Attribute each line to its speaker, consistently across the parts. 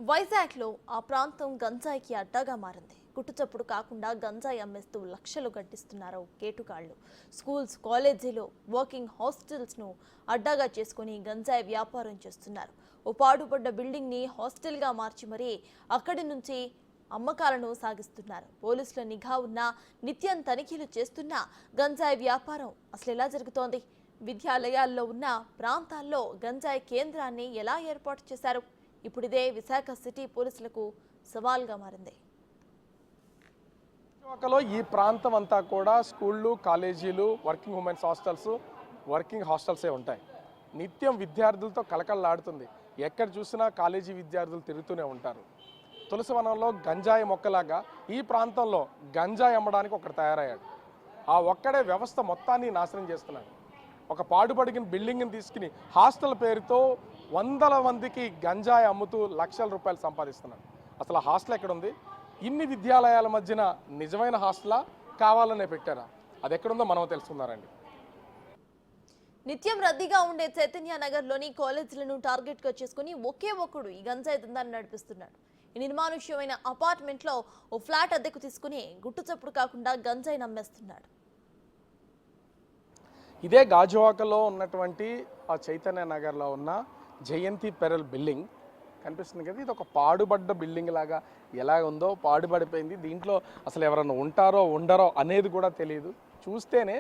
Speaker 1: వైజాగ్లో ఆ ప్రాంతం గంజాయికి అడ్డాగా మారింది. గుట్టుచప్పుడు కాకుండా గంజాయి అమ్మేస్తూ లక్షలు గట్టిస్తున్నారు కేటుగాళ్లు. స్కూల్స్, కాలేజీలు, వర్కింగ్ హాస్టల్స్ను అడ్డాగా చేసుకుని గంజాయి వ్యాపారం చేస్తున్నారు. ఓ పాడుపడ్డ బిల్డింగ్ని హాస్టల్గా మార్చి మరీ అక్కడి నుంచి అమ్మకాలను సాగిస్తున్నారు. పోలీసుల నిఘా ఉన్నా, నిత్యం తనిఖీలు చేస్తున్నా గంజాయి వ్యాపారం అసలు ఎలా జరుగుతోంది? విద్యాలయాల్లో ఉన్న ప్రాంతాల్లో గంజాయి కేంద్రాన్ని ఎలా ఏర్పాటు చేశారు? ఇప్పుడు ఇదే విశాఖ సిటీ పోలీసులకు సవాల్గా మారింది.
Speaker 2: విశాఖలో ఈ ప్రాంతం అంతా కూడా స్కూళ్ళు, కాలేజీలు, వర్కింగ్ ఉమెన్స్ హాస్టల్స్, వర్కింగ్ హాస్టల్సే ఉంటాయి. నిత్యం విద్యార్థులతో కలకలలాడుతుంది. ఎక్కడ చూసినా కాలేజీ విద్యార్థులు తిరుగుతూనే ఉంటారు. తులసివనంలో గంజాయి మొక్కలాగా ఈ ప్రాంతంలో గంజాయి అమ్మడానికి ఒకడు తయారయ్యాడు. ఆ ఒక్కడే వ్యవస్థ మొత్తాన్ని నాశనం చేస్తున్నాడు. ఒక పాడుపడిన బిల్డింగ్ని తీసుకుని హాస్టల్ పేరుతో వందల మందికి గంజాయి అమ్ముతూ లక్షల రూపాయలు సంపాదిస్తున్నాడు. అసలు ఆ హాస్టల్ ఎక్కడుంది? ఇన్ని విద్యాలయాల మధ్యన నిజమైన హాస్టలా కావాలనే పెట్టారా? అది ఎక్కడుందో మనం తెలుసుకున్నారండి.
Speaker 1: నిత్యం రద్దీగా ఉండే చైతన్య నగర్లోని కాలేజీలను టార్గెట్గా చేసుకుని ఒకే ఒక్కడు ఈ గంజాయి దందాన్ని నడిపిస్తున్నాడు. ఈ నిర్మానుష్యమైన అపార్ట్మెంట్లో ఓ ఫ్లాట్ అద్దెకు తీసుకుని గుట్టుచప్పుడు కాకుండా గంజాయి నమ్మేస్తున్నాడు.
Speaker 2: ఇదే గాజువాకలో ఉన్నటువంటి ఆ చైతన్య నగర్లో ఉన్న జయంతి పెరల్ బిల్డింగ్ కనిపిస్తుంది కదా. ఇది ఒక పాడుబడ్డ బిల్డింగ్ లాగా ఎలా ఉందో పాడుపడిపోయింది. దీంట్లో అసలు ఎవరన్నా ఉంటారో ఉండరో అనేది కూడా తెలియదు. చూస్తేనే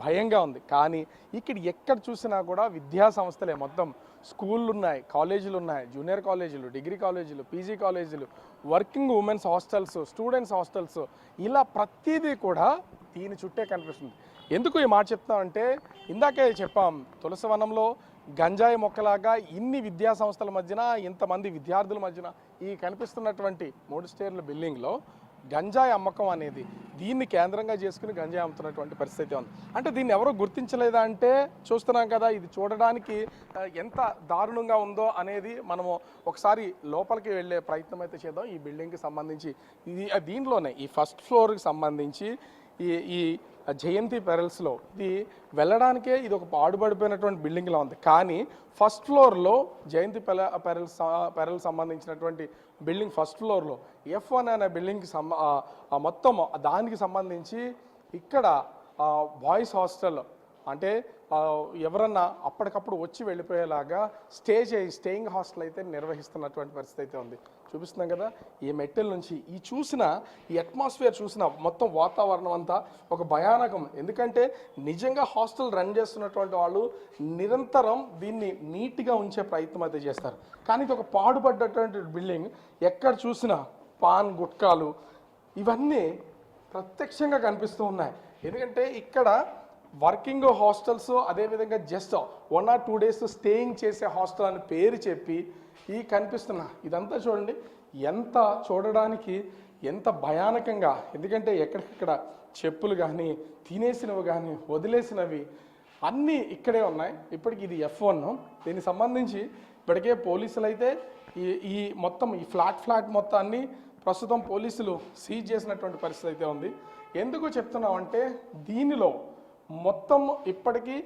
Speaker 2: భయంగా ఉంది. కానీ ఇక్కడ ఎక్కడ చూసినా కూడా విద్యా సంస్థలే, మొత్తం స్కూళ్ళు ఉన్నాయి, కాలేజీలు ఉన్నాయి, జూనియర్ కాలేజీలు, డిగ్రీ కాలేజీలు, పీజీ కాలేజీలు, working women's hostels, students hostels, ఇలా ప్రతిదీ కూడా దీని చుట్టే కనిపిస్తుంది. ఎందుకు ఈ మాట చెప్తామంటే, ఇందాకే చెప్పాం, తులసివనంలో గంజాయి మొక్కలాగా ఇన్ని విద్యా సంస్థల మధ్యన, ఇంతమంది విద్యార్థుల మధ్యన ఈ కనిపిస్తున్నటువంటి 3 స్టేర్ల బిల్డింగ్లో గంజాయి అమ్మకం అనేది దీన్ని కేంద్రంగా చేసుకుని గంజాయి అమ్ముతున్నటువంటి పరిస్థితి ఉంది. అంటే దీన్ని ఎవరో గుర్తించలేదా అంటే చూస్తున్నాం కదా. ఇది చూడడానికి ఎంత దారుణంగా ఉందో అనేది మనము ఒకసారి లోపలికి వెళ్ళే ప్రయత్నం అయితే చేద్దాం. ఈ బిల్డింగ్కి సంబంధించి దీనిలోనే ఈ ఫస్ట్ ఫ్లోర్కి సంబంధించి ఈ జయంతి పెరల్స్లో ఇది వెళ్ళడానికే ఇది ఒక పాడుపడిపోయినటువంటి బిల్డింగ్లా ఉంది. కానీ ఫస్ట్ ఫ్లోర్లో జయంతి పెరల్స్ సంబంధించినటువంటి బిల్డింగ్ ఫస్ట్ ఫ్లోర్లో F1 అనే బిల్డింగ్కి మొత్తం దానికి సంబంధించి ఇక్కడ బాయ్స్ హాస్టల్, అంటే ఎవరన్నా అప్పటికప్పుడు వచ్చి వెళ్ళిపోయేలాగా స్టేయింగ్ హాస్టల్ అయితే నిర్వహిస్తున్నటువంటి పరిస్థితి అయితే ఉంది. చూపిస్తున్నాం కదా, ఈ మెట్టెల నుంచి ఈ అట్మాస్ఫియర్ చూసిన మొత్తం వాతావరణం అంతా ఒక భయానకం. ఎందుకంటే నిజంగా హాస్టల్ రన్ చేస్తున్నటువంటి వాళ్ళు నిరంతరం దీన్ని నీట్గా ఉంచే ప్రయత్నం అయితే చేస్తారు. కానీ ఇది ఒక పాడుపడ్డటువంటి బిల్డింగ్. ఎక్కడ చూసినా పాన్ గుట్కాలు ఇవన్నీ ప్రత్యక్షంగా కనిపిస్తూ ఉన్నాయి. ఎందుకంటే ఇక్కడ వర్కింగ్ హాస్టల్స్, అదేవిధంగా జస్ట్ 1 or 2 days స్టేయింగ్ చేసే హాస్టల్ అని పేరు చెప్పి ఈ కనిపిస్తున్నా ఇదంతా చూడండి, ఎంత చూడడానికి ఎంత భయానకంగా. ఎందుకంటే ఎక్కడికక్కడ చెప్పులు కానీ, తినేసినవి కానీ, వదిలేసినవి అన్నీ ఇక్కడే ఉన్నాయి. ఇప్పటికి ఇది F1. దీనికి సంబంధించి ఇప్పటికే పోలీసులు అయితే ఈ మొత్తం ఈ ఫ్లాట్ మొత్తాన్ని ప్రస్తుతం పోలీసులు సీజ్ చేసినటువంటి పరిస్థితి అయితే ఉంది. ఎందుకు చెప్తున్నామంటే, దీనిలో మొత్తం ఇప్పటికీ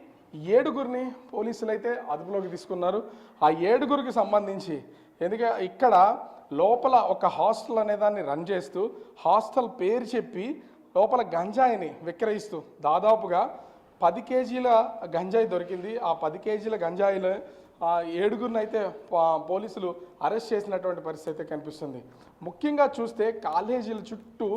Speaker 2: 7గురిని పోలీసులు అయితే అదుపులోకి తీసుకున్నారు. ఆ 7గురికి సంబంధించి ఎందుకంటే ఇక్కడ లోపల ఒక హాస్టల్ అనేదాన్ని రన్ చేస్తూ హాస్టల్ పేరు చెప్పి లోపల గంజాయిని విక్రయిస్తూ దాదాపుగా 10 కేజీల గంజాయి దొరికింది. ఆ 10 కేజీల గంజాయిలో 7గురిని అయితే పోలీసులు అరెస్ట్ చేసినటువంటి పరిస్థితి కనిపిస్తుంది. ముఖ్యంగా చూస్తే కాలేజీల చుట్టూ